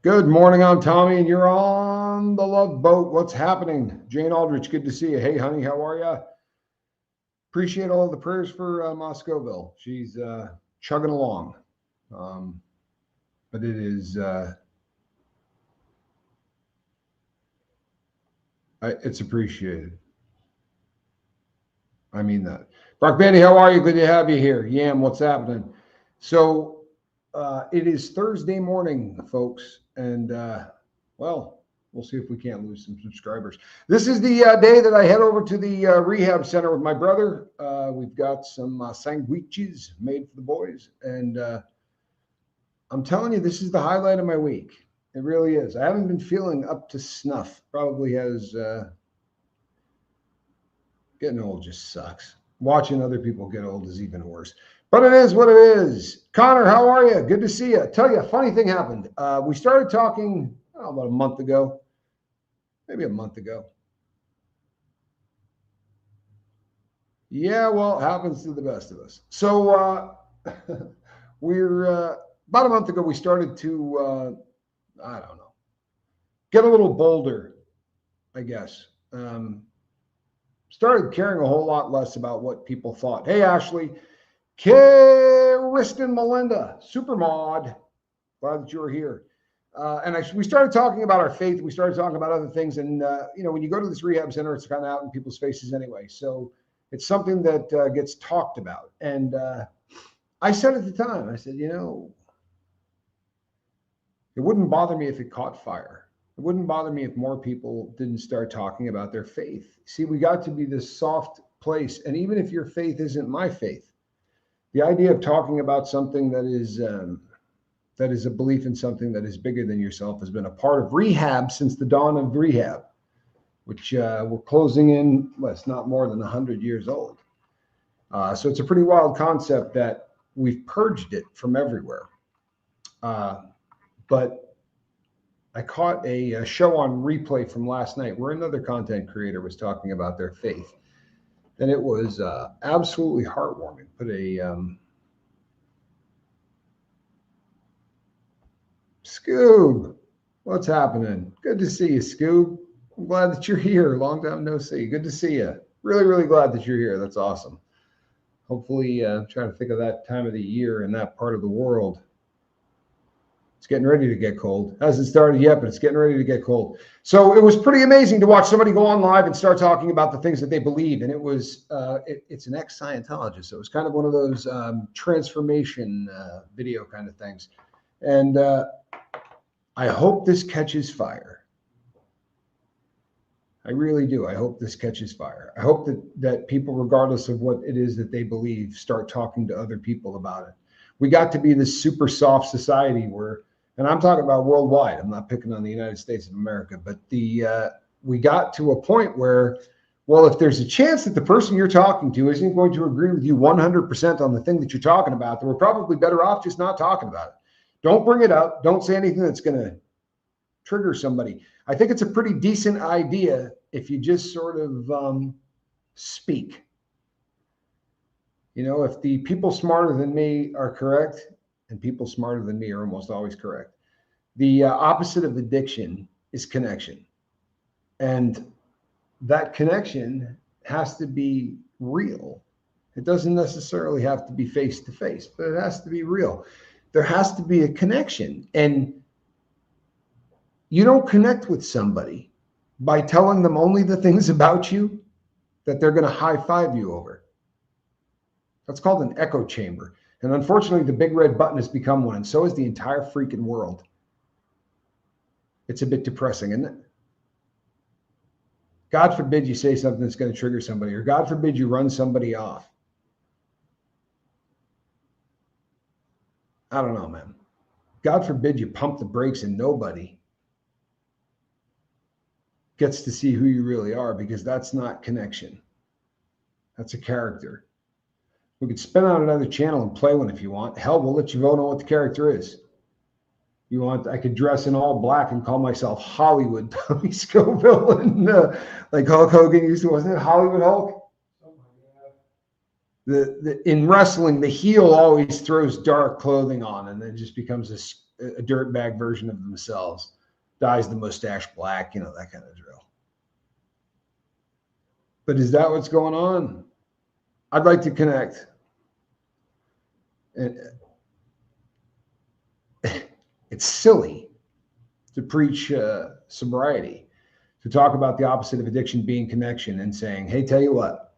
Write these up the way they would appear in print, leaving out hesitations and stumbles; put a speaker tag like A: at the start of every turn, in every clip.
A: Good morning, I'm Tommy, and you're on the Love Boat. What's happening? Jane Aldrich, good to see you. Hey, honey, how are you? Appreciate all the prayers for Moscowville. She's chugging along, um, but it's appreciated. I mean that. Brock Bandy, how are you? Good to have you here. Yam, what's happening? So it is Thursday morning, folks, and well, we'll see if we can't lose some subscribers. This is the day that I head over to the rehab center with my brother. We've got some sandwiches made for the boys, and I'm telling you, this is the highlight of my week. It really is. I haven't been feeling up to snuff. Probably has. Getting old just sucks. Watching other people get old is even worse. But it is what it is. Connor, how are you? Good to see you. Tell you, a funny thing happened. We started talking about a month ago, maybe a month ago. Yeah, well, it happens to the best of us. So we're about a month ago. We started to, I don't know, get a little bolder, I guess. Started caring a whole lot less about what people thought. Hey, Ashley, Kristen, Melinda, Supermod, glad that you're here. We started talking about our faith. We started talking about other things. And, when you go to this rehab center, it's kind of out in people's faces anyway. So it's something that gets talked about. And I said at the time, I said, it wouldn't bother me if it caught fire. It wouldn't bother me if more people didn't start talking about their faith. See, we got to be this soft place. And even if your faith isn't my faith, the idea of talking about something that is a belief in something that is bigger than yourself has been a part of rehab since the dawn of rehab, which we're closing in, well, it's not more than 100 years old. So it's a pretty wild concept that we've purged it from everywhere. But I caught a show on replay from last night where another content creator was talking about their faith. And it was absolutely heartwarming. Put a Scoob, what's happening? Good to see you, Scoob. I'm glad that you're here. Long time no see. Good to see you. Really, really glad that you're here. That's awesome. Hopefully, trying to think of that time of the year in that part of the world. It's getting ready to get cold. Hasn't started yet, but it's getting ready to get cold. So it was pretty amazing to watch somebody go on live and start talking about the things that they believe. And it was, it's an ex-Scientologist. So it was kind of one of those transformation video kind of things. And I hope this catches fire. I really do. I hope this catches fire. I hope that people, regardless of what it is that they believe, start talking to other people about it. We got to be this super soft society where, and I'm talking about worldwide. I'm not picking on the United States of America, but we got to a point where, well, if there's a chance that the person you're talking to isn't going to agree with you 100% on the thing that you're talking about, then we're probably better off just not talking about it. Don't bring it up. Don't say anything that's going to trigger somebody. I think it's a pretty decent idea if you just sort of speak. If the people smarter than me are correct, and people smarter than me are almost always correct, the opposite of addiction is connection. And that connection has to be real. It doesn't necessarily have to be face-to-face, but it has to be real. There has to be a connection. And you don't connect with somebody by telling them only the things about you that they're going to high-five you over. That's called an echo chamber. And unfortunately, the big red button has become one, and so is the entire freaking world. It's a bit depressing, isn't it? God forbid you say something that's going to trigger somebody, or God forbid you run somebody off. I don't know, man. God forbid you pump the brakes and nobody gets to see who you really are, because that's not connection. That's a character. We could spin out another channel and play one if you want. Hell, we'll let you vote on what the character is. You want? I could dress in all black and call myself Hollywood Tommy Scoville, and like Hulk Hogan used to, wasn't it Hollywood Hulk? In wrestling, the heel always throws dark clothing on, and then just becomes a dirtbag version of themselves. Dyes the mustache black, that kind of drill. But is that what's going on? I'd like to connect. It's silly to preach sobriety, to talk about the opposite of addiction being connection and saying, hey, tell you what,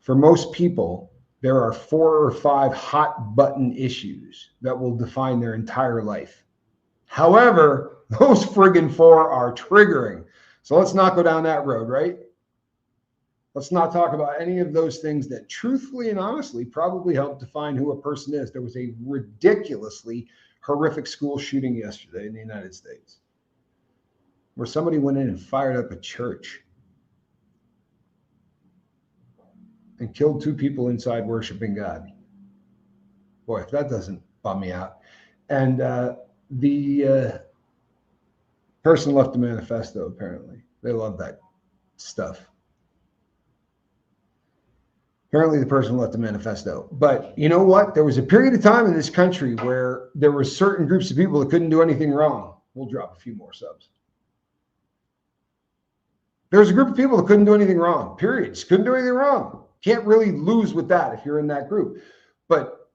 A: for most people, there are 4 or 5 hot button issues that will define their entire life. However, those friggin' 4 are triggering. So let's not go down that road, right? Let's not talk about any of those things that truthfully and honestly probably help define who a person is. There was a ridiculously horrific school shooting yesterday in the United States where somebody went in and fired up a church and killed 2 people inside worshiping God. Boy, if that doesn't bum me out. And the person left a manifesto, apparently. They love that stuff. Apparently the person left a manifesto. But you know what? There was a period of time in this country where there were certain groups of people that couldn't do anything wrong. We'll drop a few more subs. There was a group of people that couldn't do anything wrong. Periods. Couldn't do anything wrong. Can't really lose with that if you're in that group. But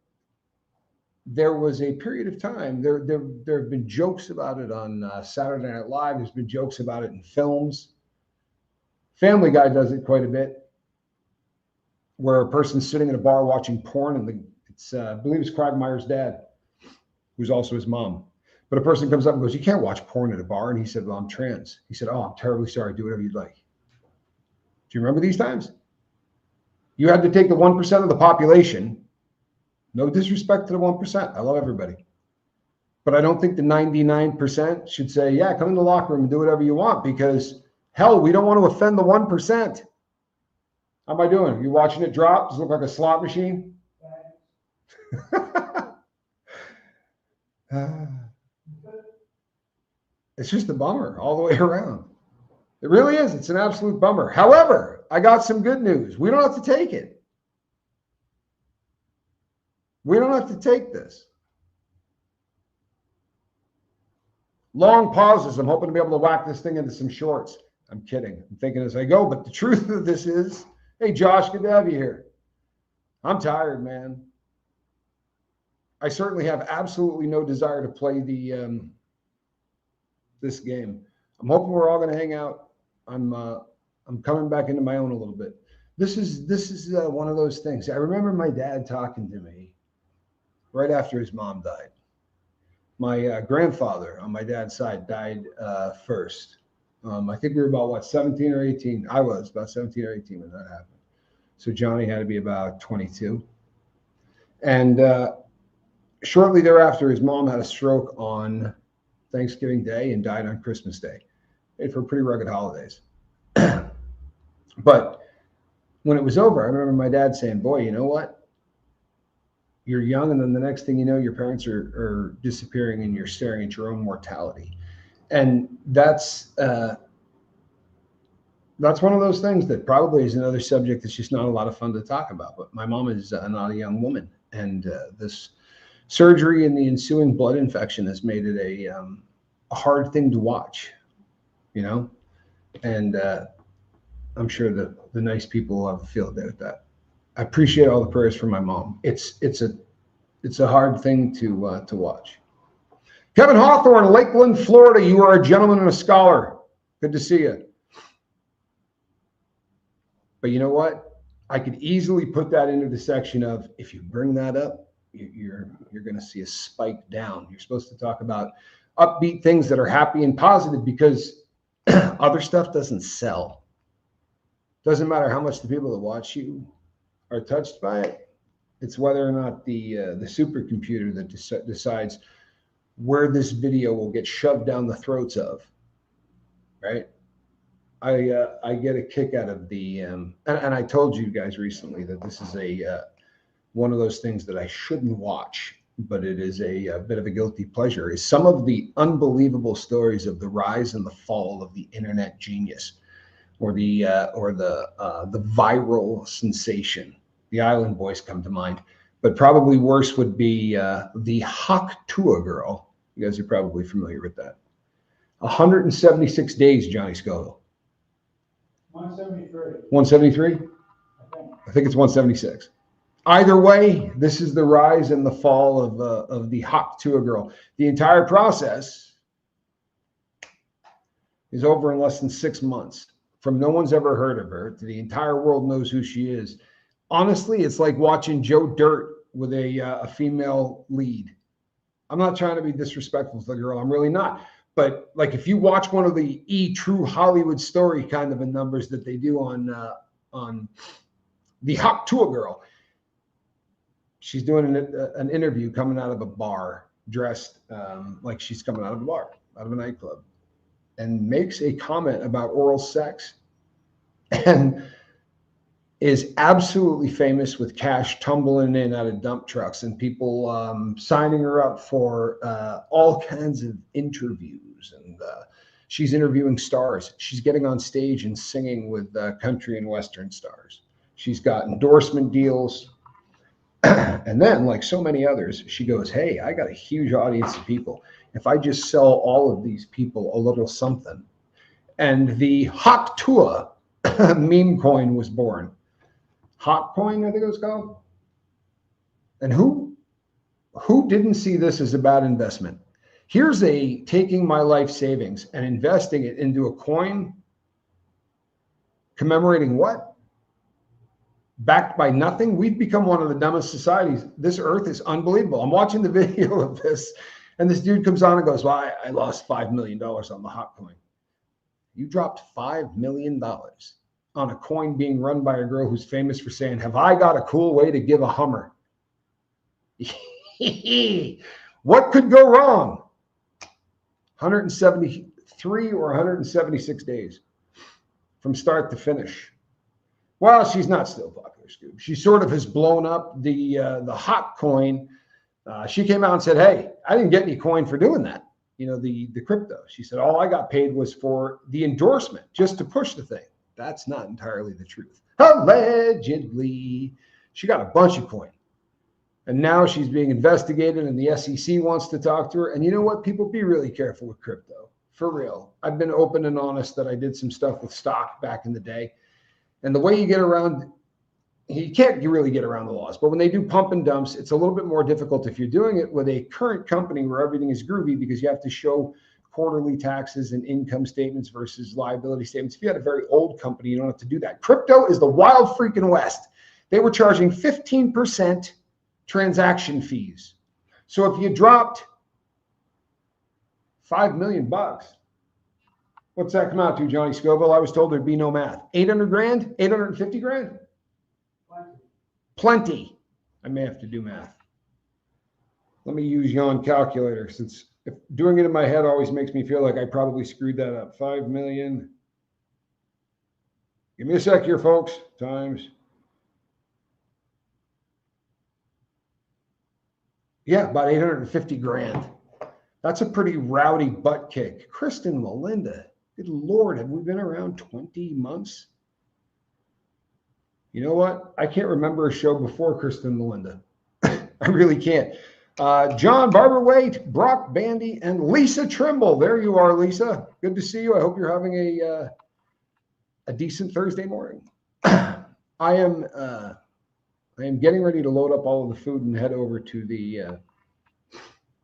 A: there was a period of time, there have been jokes about it on Saturday Night Live. There's been jokes about it in films. Family Guy does it quite a bit, where a person's sitting in a bar watching porn, and I believe it's Quagmire's dad, who's also his mom. But a person comes up and goes, you can't watch porn at a bar. And he said, well, I'm trans. He said, oh, I'm terribly sorry. Do whatever you'd like. Do you remember these times? You had to take the 1% of the population. No disrespect to the 1%. I love everybody. But I don't think the 99% should say, yeah, come in the locker room and do whatever you want, because hell, we don't want to offend the 1%. How am I doing? You watching it drop? Does it look like a slot machine? It's just a bummer all the way around. It really is. It's an absolute bummer. However, I got some good news. We don't have to take it. We don't have to take this. Long pauses. I'm hoping to be able to whack this thing into some shorts. I'm kidding. I'm thinking as I go. But the truth of this is, hey, Josh, good to have you here. I'm tired, man. I certainly have absolutely no desire to play this game. I'm hoping we're all going to hang out. I'm coming back into my own a little bit. This is one of those things. I remember my dad talking to me right after his mom died. My grandfather on my dad's side died first. I think we were about, 17 or 18? I was about 17 or 18 when that happened. So Johnny had to be about 22. And shortly thereafter, his mom had a stroke on Thanksgiving Day and died on Christmas Day. Made for pretty rugged holidays. But when it was over, I remember my dad saying, boy, you know what? You're young, and then the next thing you know, your parents are disappearing and you're staring at your own mortality. And that's one of those things that probably is another subject that's just not a lot of fun to talk about. But my mom is not a young woman, and this surgery and the ensuing blood infection has made it a hard thing to watch, and I'm sure that the nice people will have a field day with that. I appreciate all the prayers for my mom. It's a hard thing to watch. Kevin Hawthorne, Lakeland, Florida. You are a gentleman and a scholar. Good to see you. But you know what? I could easily put that into the section of, if you bring that up, you're going to see a spike down. You're supposed to talk about upbeat things that are happy and positive, because other stuff doesn't sell. Doesn't matter how much the people that watch you are touched by it. It's whether or not the supercomputer that decides where this video will get shoved down the throats of, right? I get a kick out of the and I told you guys recently that this is one of those things that I shouldn't watch, but it is a bit of a guilty pleasure, is some of the unbelievable stories of the rise and the fall of the internet genius, or the viral sensation, the Island Boys come to mind. But probably worse would be the Haktua girl. You guys are probably familiar with that. 176 days, Johnny Scoville.
B: 173.
A: 173? I think it's 176. Either way, this is the rise and the fall of the Haktua girl. The entire process is over in less than 6 months. From no one's ever heard of her to the entire world knows who she is. Honestly, it's like watching Joe Dirt with a female lead. I'm not trying to be disrespectful to the girl. I'm really not. But like if you watch one of the True Hollywood Story kind of a numbers that they do on the Haktua girl, she's doing an interview coming out of a bar, dressed like she's coming out of a bar, out of a nightclub, and makes a comment about oral sex, and is absolutely famous with cash tumbling in out of dump trucks and people signing her up for all kinds of interviews. And she's interviewing stars. She's getting on stage and singing with country and Western stars. She's got endorsement deals. And then, like so many others, she goes, hey, I got a huge audience of people. If I just sell all of these people a little something. And the Haktua meme coin was born. Hot coin, I think it was called. And who didn't see this as a bad investment? Here's a taking my life savings and investing it into a coin commemorating what? Backed by nothing. We've become one of the dumbest societies. This earth is unbelievable. I'm watching the video of this, and this dude comes on and goes, well, I lost $5 million on the hot coin. You dropped $5 million on a coin being run by a girl who's famous for saying, have I got a cool way to give a Hummer? What could go wrong? 173 or 176 days from start to finish. Well, she's not still popular, Scoob. She sort of has blown up the hot coin. She came out and said, hey, I didn't get any coin for doing that. You know, the crypto. She said, all I got paid was for the endorsement, just to push the thing. That's not entirely the truth. Allegedly, she got a bunch of coin. And now she's being investigated and the SEC wants to talk to her. And you know what? People, be really careful with crypto. For real. I've been open and honest that I did some stuff with stock back in the day. And the way you get around, you can't really get around the laws. But when they do pump and dumps, it's a little bit more difficult if you're doing it with a current company where everything is groovy, because you have to show quarterly taxes and income statements versus liability statements. If you had a very old company, you don't have to do that. Crypto is the wild freaking West. They were charging 15% transaction fees. So if you dropped $5 million, what's that come out to, Johnny Scoville? I was told there'd be no math. 800 grand? 850 grand? Plenty. I may have to do math. Let me use yon calculator, since if doing it in my head always makes me feel like I probably screwed that up. 5 million. Give me a sec here, folks. Times. Yeah, about 850 grand. That's a pretty rowdy butt kick. Kristen Melinda. Good Lord, have we been around 20 months? You know what? I can't remember a show before Kristen Melinda. I really can't. John Barberwaite, Brock Bandy, and Lisa Trimble. There you are, Lisa. Good to see you. I hope you're having a decent Thursday morning. I am getting ready to load up all of the food and head over to the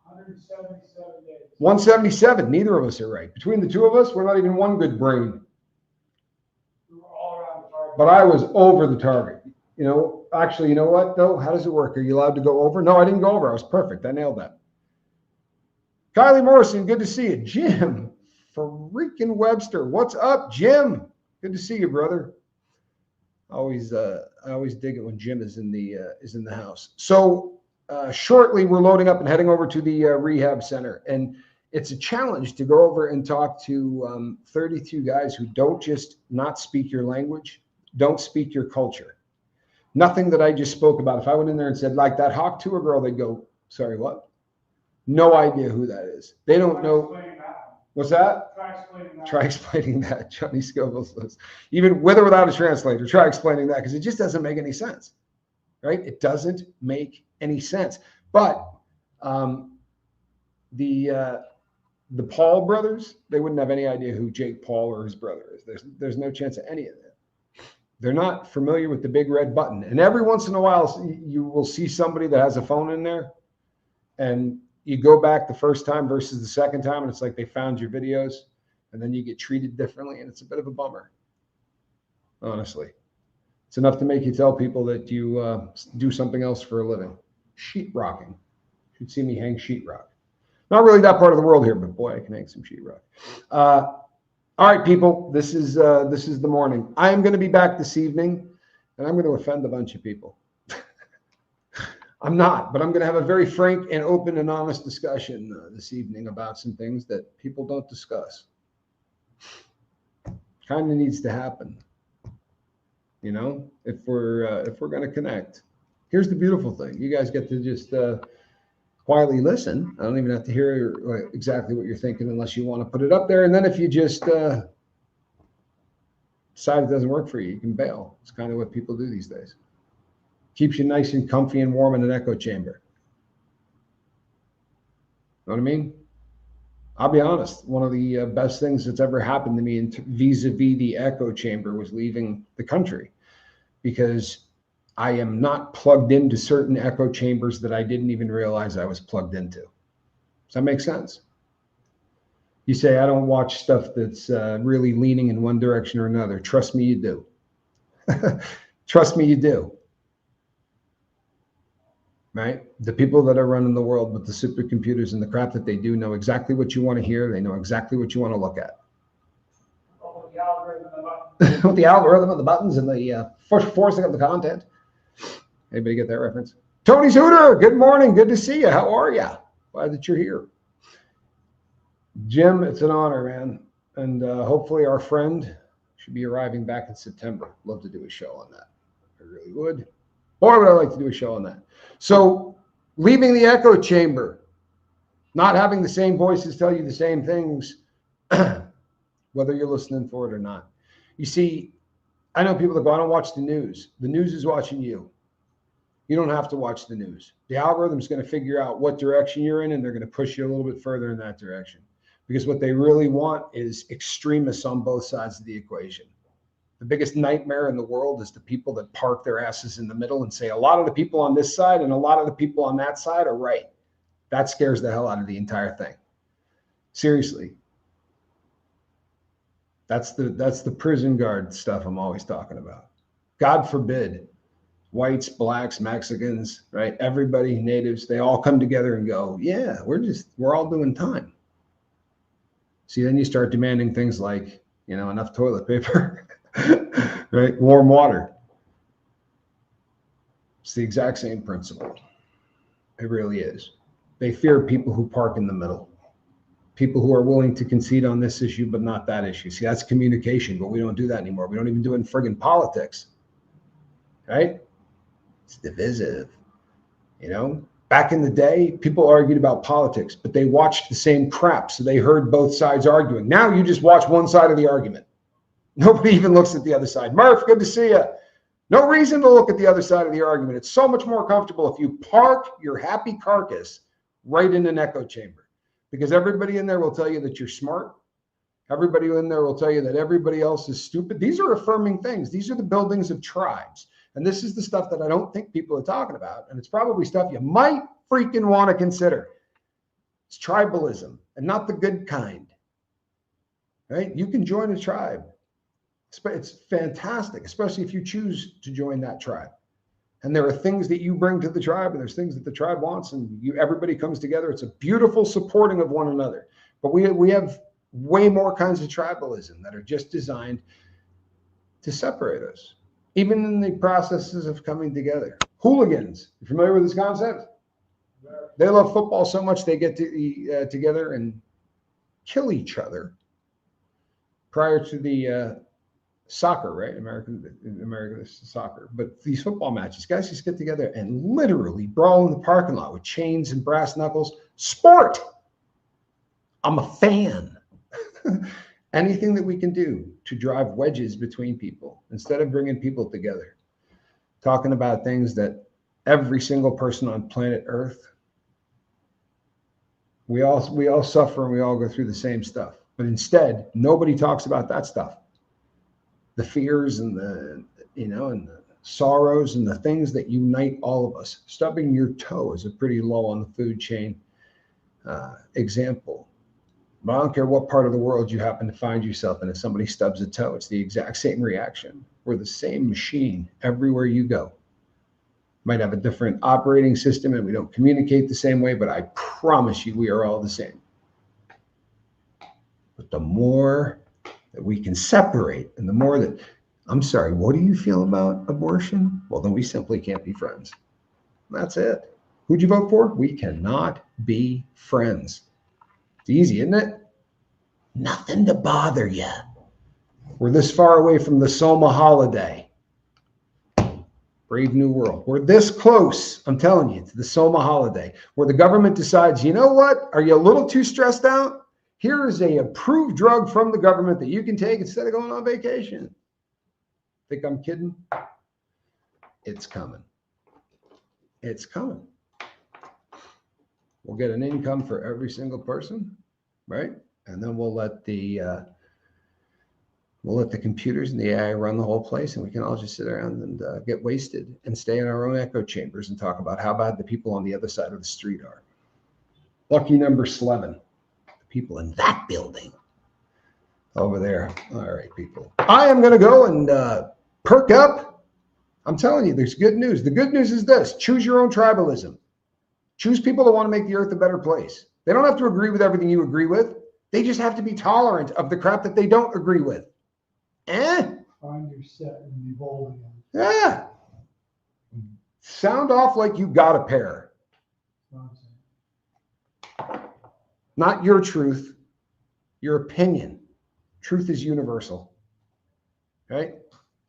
B: 177 days.
A: 177. Neither of us are right. Between the two of us, we're not even one good brain.
B: We were all around the target.
A: But I was over the target. You know, actually, you know what, though? How does it work? Are you allowed to go over? No, I didn't go over. I was perfect. I nailed that. Kylie Morrison, good to see you. Jim freaking Webster. What's up, Jim? Good to see you, brother. I always dig it when Jim is in the house. So shortly, we're loading up and heading over to the rehab center. And it's a challenge to go over and talk to 32 guys who don't just not speak your language, don't speak your culture. Nothing that I just spoke about. If I went in there and said, like that Haktua girl, they'd go, sorry, what? No idea who that is. They don't know. What's that? Try explaining that. Johnny Scoville says, even with or without a translator, try explaining that, because it just doesn't make any sense. right? It doesn't make any sense. But the Paul brothers, they wouldn't have any idea who Jake Paul or his brother is. There's no chance of any of that. They're not familiar with the big red button. And every once in a while, you will see somebody that has a phone in there, and you go back the first time versus the second time, and it's like they found your videos, and then you get treated differently, and it's a bit of a bummer. Honestly, it's enough to make you tell people that you do something else for a living. Sheetrocking. You should see me hang sheetrock. Not really that part of the world here, but boy, I can hang some sheetrock. All right, people, this is the morning. I am going to be back this evening, and I'm going to offend a bunch of people. I'm not, but I'm going to have a very frank and open and honest discussion this evening about some things that people don't discuss. Kind of needs to happen, you know, if we're going to connect. Here's the beautiful thing: you guys get to just quietly listen. I don't even have to hear exactly what you're thinking unless you want to put it up there. And then if you just decide it doesn't work for you, you can bail. It's kind of what people do these days. Keeps you nice and comfy and warm in an echo chamber. Know what I mean? I'll be honest. One of the best things that's ever happened to me vis-a-vis the echo chamber was leaving the country, because I am not plugged into certain echo chambers that I didn't even realize I was plugged into. Does that make sense? You say, I don't watch stuff that's really leaning in one direction or another. Trust me, you do. Trust me, you do. Right? The people that are running the world with the supercomputers and the crap that they do know exactly what you want to hear. They know exactly what you want to look at.
B: With the algorithm and the buttons.
A: With the algorithm and the buttons and the forcing of the content. Anybody get that reference? Tony's Hooter, good morning. Good to see you. How are you? Glad that you're here. Jim, it's an honor, man. And hopefully our friend should be arriving back in September. Love to do a show on that. I really would. Boy, would I like to do a show on that. So leaving the echo chamber, not having the same voices tell you the same things, whether you're listening for it or not. You see, I know people that go, I don't watch the news. The news is watching you. You don't have to watch the news. The algorithm is going to figure out what direction you're in, and they're going to push you a little bit further in that direction. Because what they really want is extremists on both sides of the equation. The biggest nightmare in the world is the people that park their asses in the middle and say a lot of the people on this side and a lot of the people on that side are right. That scares the hell out of the entire thing. Seriously. That's the prison guard stuff I'm always talking about. God forbid whites, blacks, Mexicans, right? Everybody, natives, they all come together and go, yeah, we're all doing time. See, then you start demanding things like, you know, enough toilet paper, right? Warm water. It's the exact same principle. It really is. They fear people who park in the middle. People who are willing to concede on this issue, but not that issue. See, that's communication, but we don't do that anymore. We don't even do it in friggin' politics, right? It's divisive, you know? Back in the day, people argued about politics, but they watched the same crap, so they heard both sides arguing. Now you just watch one side of the argument. Nobody even looks at the other side. Murph, good to see you. No reason to look at the other side of the argument. It's so much more comfortable if you park your happy carcass right in an echo chamber, because everybody in there will tell you that you're smart. Everybody in there will tell you that everybody else is stupid. These are affirming things. These are the buildings of tribes. And this is the stuff that I don't think people are talking about. And it's probably stuff you might freaking want to consider. It's tribalism, and not the good kind, right? You can join a tribe. It's fantastic, especially if you choose to join that tribe. And there are things that you bring to the tribe, and there's things that the tribe wants, and everybody comes together. It's a beautiful supporting of one another. But we have way more kinds of tribalism that are just designed to separate us, even in the processes of coming together. Hooligans, you familiar with this concept? They love football so much they get together and kill each other prior to the soccer, right? American soccer. But these football matches, guys just get together and literally brawl in the parking lot with chains and brass knuckles. Sport. I'm a fan. Anything that we can do to drive wedges between people instead of bringing people together, talking about things that every single person on planet Earth, we all suffer and we all go through the same stuff. But instead, nobody talks about that stuff. The fears and the sorrows and the things that unite all of us. Stubbing your toe is a pretty low on the food chain example. But I don't care what part of the world you happen to find yourself in. If somebody stubs a toe, it's the exact same reaction. We're the same machine everywhere you go. Might have a different operating system and we don't communicate the same way, but I promise you we are all the same. But the more that we can separate and the more that, I'm sorry, what do you feel about abortion? Well, then we simply can't be friends. That's it. Who'd you vote for? We cannot be friends. It's easy, isn't it? Nothing to bother you. We're this far away from the Soma holiday. Brave new world. We're this close, I'm telling you, to the Soma holiday, where the government decides, you know what? Are you a little too stressed out? Here is a approved drug from the government that you can take instead of going on vacation. Think I'm kidding? It's coming. It's coming. We'll get an income for every single person, right? And then we'll let the computers and the AI run the whole place, and we can all just sit around and get wasted and stay in our own echo chambers and talk about how bad the people on the other side of the street are. Lucky number 11, the people in that building over there. All right, people. I am going to go and perk up. I'm telling you, there's good news. The good news is this: choose your own tribalism. Choose people that want to make the earth a better place. They don't have to agree with everything you agree with. They just have to be tolerant of the crap that they don't agree with.
B: Find your set and be bold again.
A: Yeah. Sound off like you got a pair. Not your truth, your opinion. Truth is universal. Right?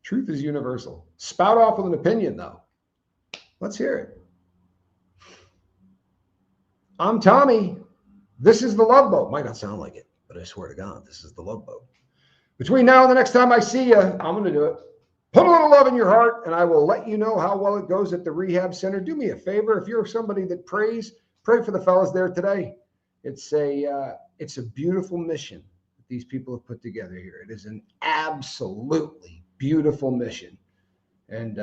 A: Truth is universal. Spout off with an opinion, though. Let's hear it. I'm Tommy. This is the Love Boat. Might not sound like it, but I swear to God, this is the Love Boat. Between now and the next time I see you, I'm going to do it. Put a little love in your heart, and I will let you know how well it goes at the rehab center. Do me a favor. If you're somebody that prays, pray for the fellas there today. It's a beautiful mission that these people have put together here. It is an absolutely beautiful mission, and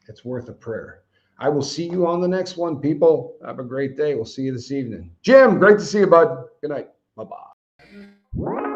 A: it's worth a prayer. I will see you on the next one, people. Have a great day. We'll see you this evening. Jim, great to see you, bud. Good night. Bye-bye.